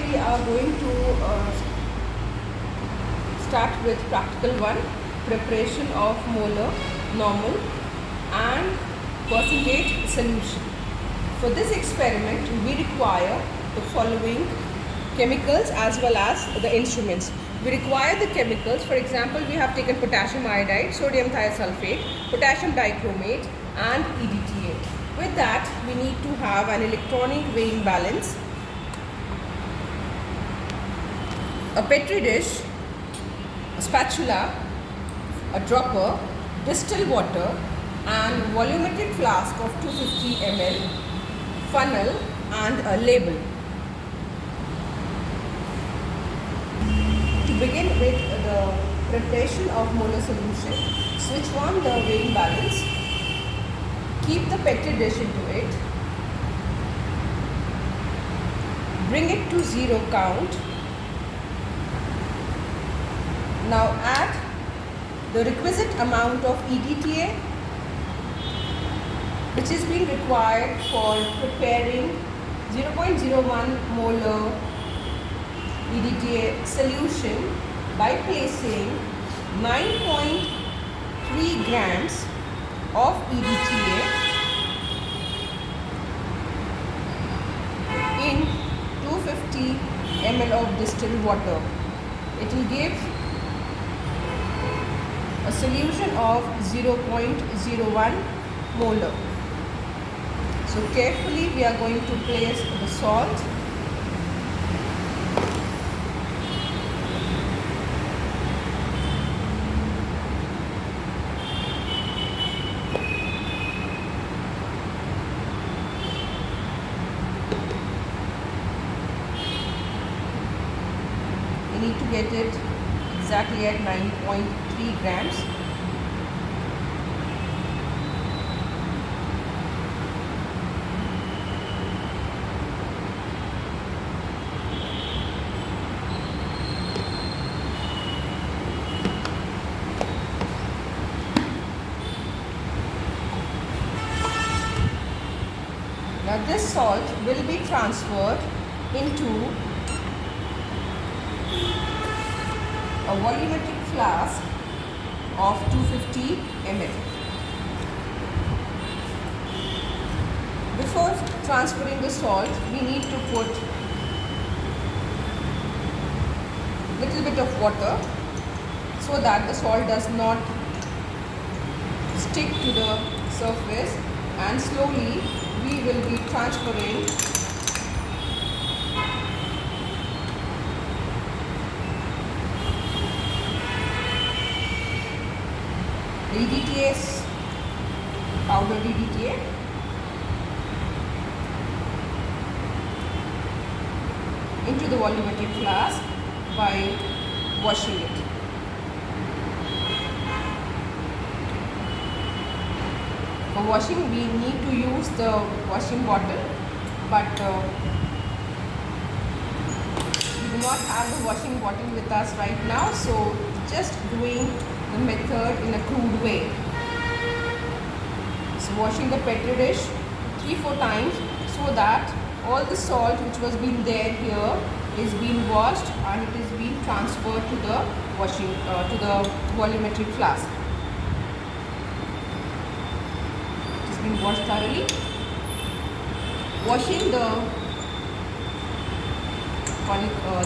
we are going to start with practical 1, preparation of molar, normal and percentage solution. For this experiment, we require the following chemicals as well as the instruments. We require the chemicals. For example, we have taken potassium iodide, sodium thiosulfate, potassium dichromate and EDTA. With that, we need to have an electronic weighing balance, a petri dish, a spatula, a dropper, distilled water and volumetric flask of 250 ml, funnel and a label. To begin with the preparation of molar solution, switch on the weighing balance, keep the petri dish into it, bring it to 0 count. Now add the requisite amount of EDTA which is being required for preparing 0.01 molar EDTA solution by placing 9.3 grams of EDTA in 250 ml of distilled water. It will give a solution of 0.01 molar. So carefully we are going to place the salt, you need to get it exactly at 9.3 grams. Now this salt will be transferred into a volumetric flask of 250 ml. Before transferring the salt, we need to put little bit of water so that the salt does not stick to the surface, and slowly we will be transferring the EDTA, powdered EDTA, into the volumetric flask by washing it. For washing, we need to use the washing bottle, but we do not have the washing bottle with us right now, so just doing the method in a crude way. So washing the petri dish 3-4 times so that all the salt which was being there here is being washed and it is being transferred to the to the volumetric flask. It is being washed thoroughly. Washing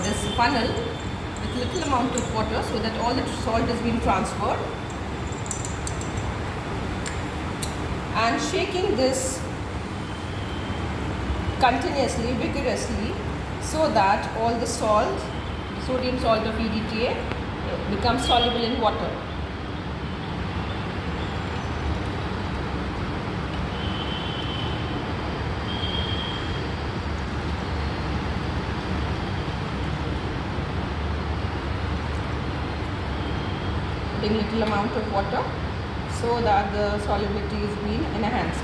this funnel with little amount of water so that all the salt is being transferred, and shaking this continuously, vigorously, so that all the salt, the sodium salt of EDTA, becomes soluble in water. Putting little amount of water so that the solubility is being enhanced.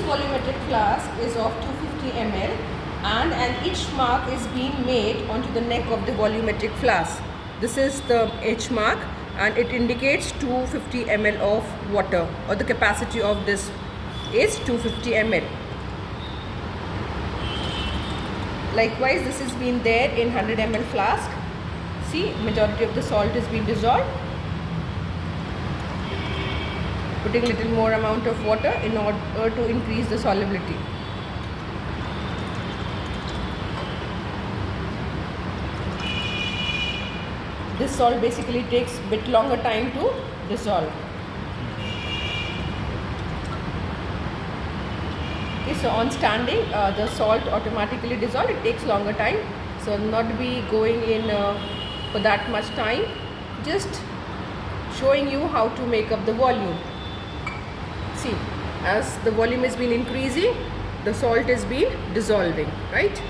volumetric flask is of 250 ml and an H mark is being made onto the neck of the volumetric flask. This is the H mark and it indicates 250 ml of water, or the capacity of this is 250 ml. Likewise, this has been there in 100 ml flask. See, majority of the salt is being dissolved. Putting little more amount of water in order to increase the solubility. This salt basically takes a bit longer time to dissolve. Okay, so on standing, the salt automatically dissolves. It takes longer time, so not be going in for that much time. Just showing you how to make up the volume. See, as the volume has been increasing, the salt has been dissolving, right?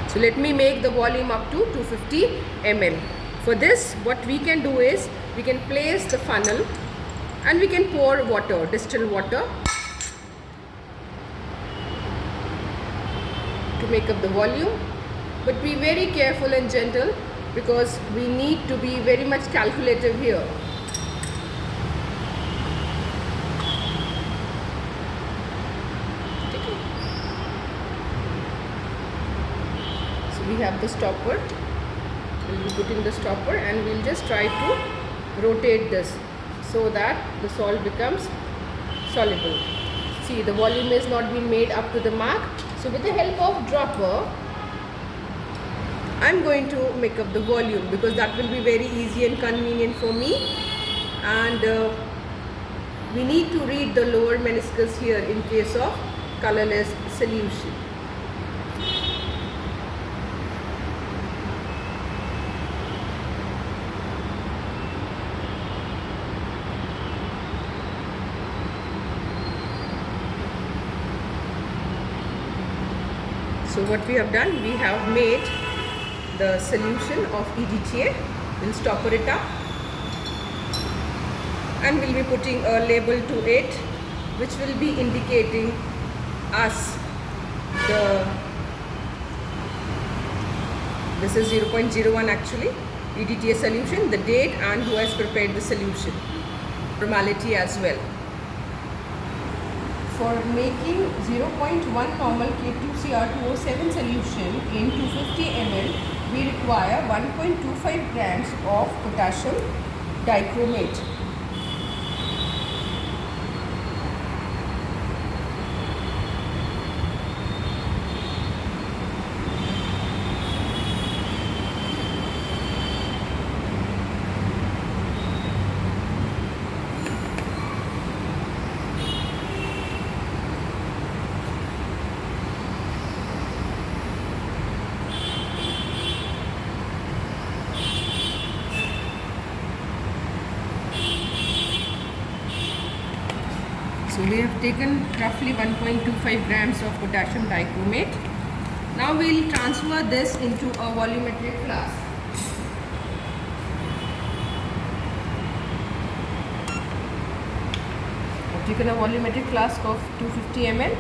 So let me make the volume up to 250 ml. For this, what we can do is, we can place the funnel and we can pour water, distilled water, to make up the volume. But be very careful and gentle, because we need to be very much calculative here. We have the stopper. We'll be putting the stopper and we'll just try to rotate this so that the salt becomes soluble. See, the volume is not been made up to the mark. So with the help of dropper, I'm going to make up the volume, because that will be very easy and convenient for me. And we need to read the lower meniscus here in case of colorless solution. So what we have done, we have made the solution of EDTA. We'll stopper it up and we'll be putting a label to it, which will be indicating us this is 0.01 actually, EDTA solution, the date and who has prepared the solution, formality as well. For making 0.1 normal K2Cr2O7 solution in 250 ml, we require 1.25 grams of potassium dichromate. So we have taken roughly 1.25 grams of potassium dichromate. Now we will transfer this into a volumetric flask. I've taken a volumetric flask of 250 ml.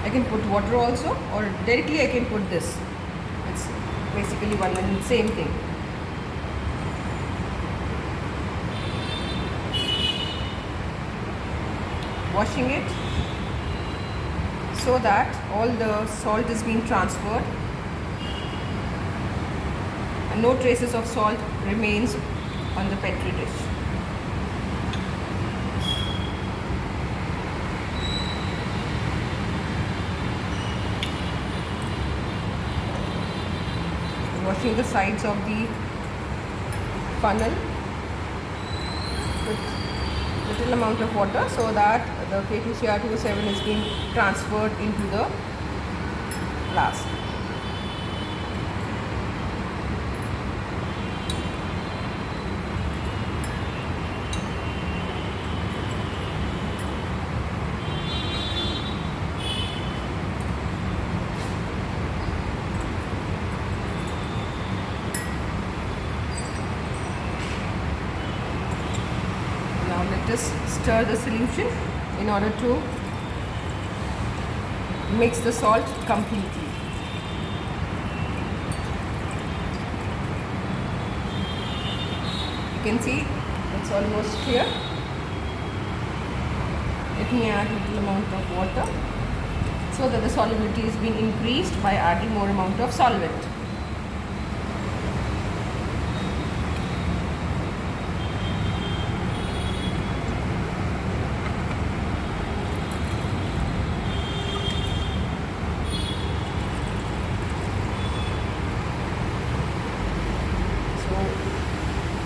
I can put water also, or directly I can put this. It's basically one and same thing. Washing it so that all the salt is being transferred and no traces of salt remains on the petri dish. Washing the sides of the funnel with little amount of water so that the K2Cr2O7 is being transferred into the flask. Now let us stir the solution in order to mix the salt completely. You can see it's almost clear. Let me add a little amount of water so that the solubility is being increased by adding more amount of solvent.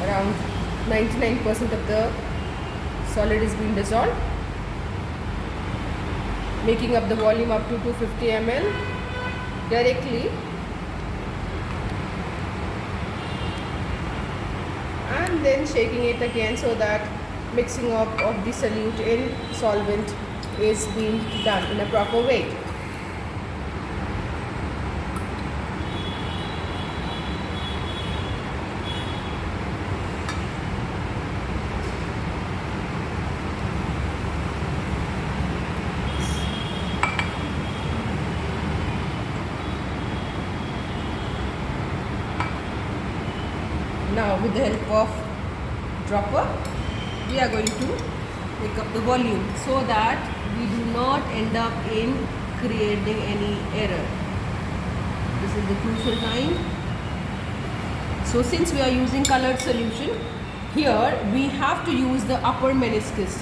Around 99% of the solid is being dissolved, making up the volume up to 250 ml directly, and then shaking it again so that mixing up of the solute in solvent is being done in a proper way. Now with the help of dropper, we are going to make up the volume so that we do not end up in creating any error. This is the crucial time. So since we are using colored solution, here we have to use the upper meniscus.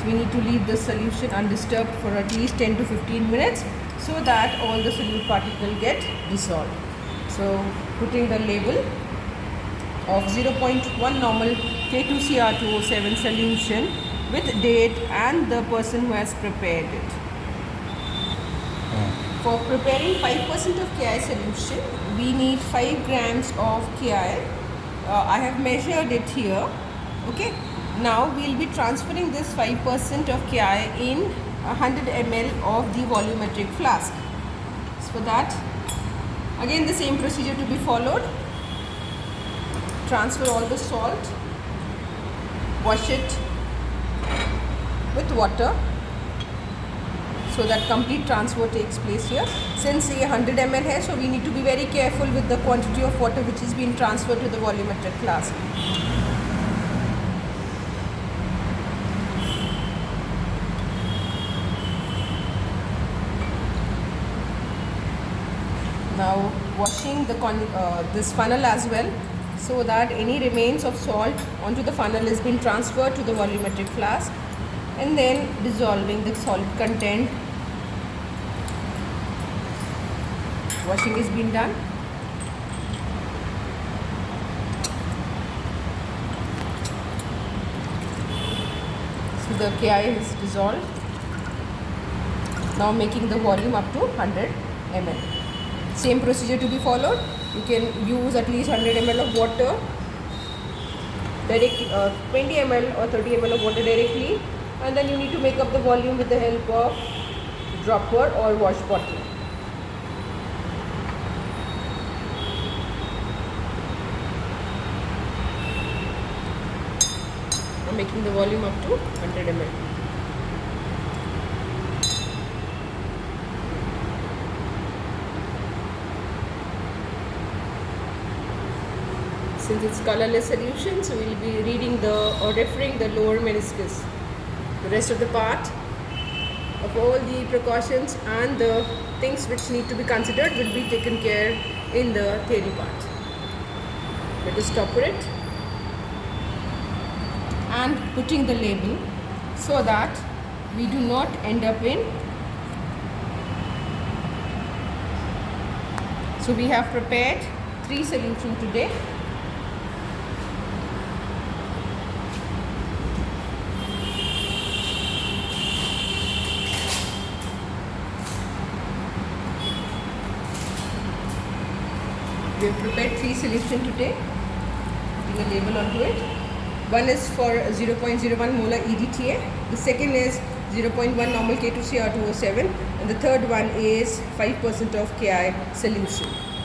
We need to leave the solution undisturbed for at least 10 to 15 minutes so that all the solute particles get dissolved. So putting the label of 0.1 normal K2Cr2O7 solution with date and the person who has prepared it. For preparing 5% of KI solution, we need 5 grams of KI. I have measured it here. Okay. Now we will be transferring this 5% of KI in 100 ml of the volumetric flask. So for that, again the same procedure to be followed. Transfer all the salt, wash it with water so that complete transfer takes place here. Since ये 100 ml है, so we need to be very careful with the quantity of water which is being transferred to the volumetric flask. Now washing the this funnel as well so that any remains of salt onto the funnel is being transferred to the volumetric flask, and then dissolving the salt content. Washing is being done. So the KI is dissolved. Now making the volume up to 100 ml. Same procedure to be followed. You can use at least 100 ml of water, 20 ml or 30 ml of water directly, and then you need to make up the volume with the help of dropper or wash bottle. I'm making the volume up to 100 ml. Since it's colorless solution, so we'll be reading or referring the lower meniscus. The rest of the part of all the precautions and the things which need to be considered will be taken care in the theory part. Let us stop for it and putting the label so that we do not end up in. So we have prepared 3 solutions today. We have prepared 3 solutions today, putting a label onto it. One is for 0.01 molar EDTA, the second is 0.1 normal K2CR2O7, and the third one is 5% of Ki solution.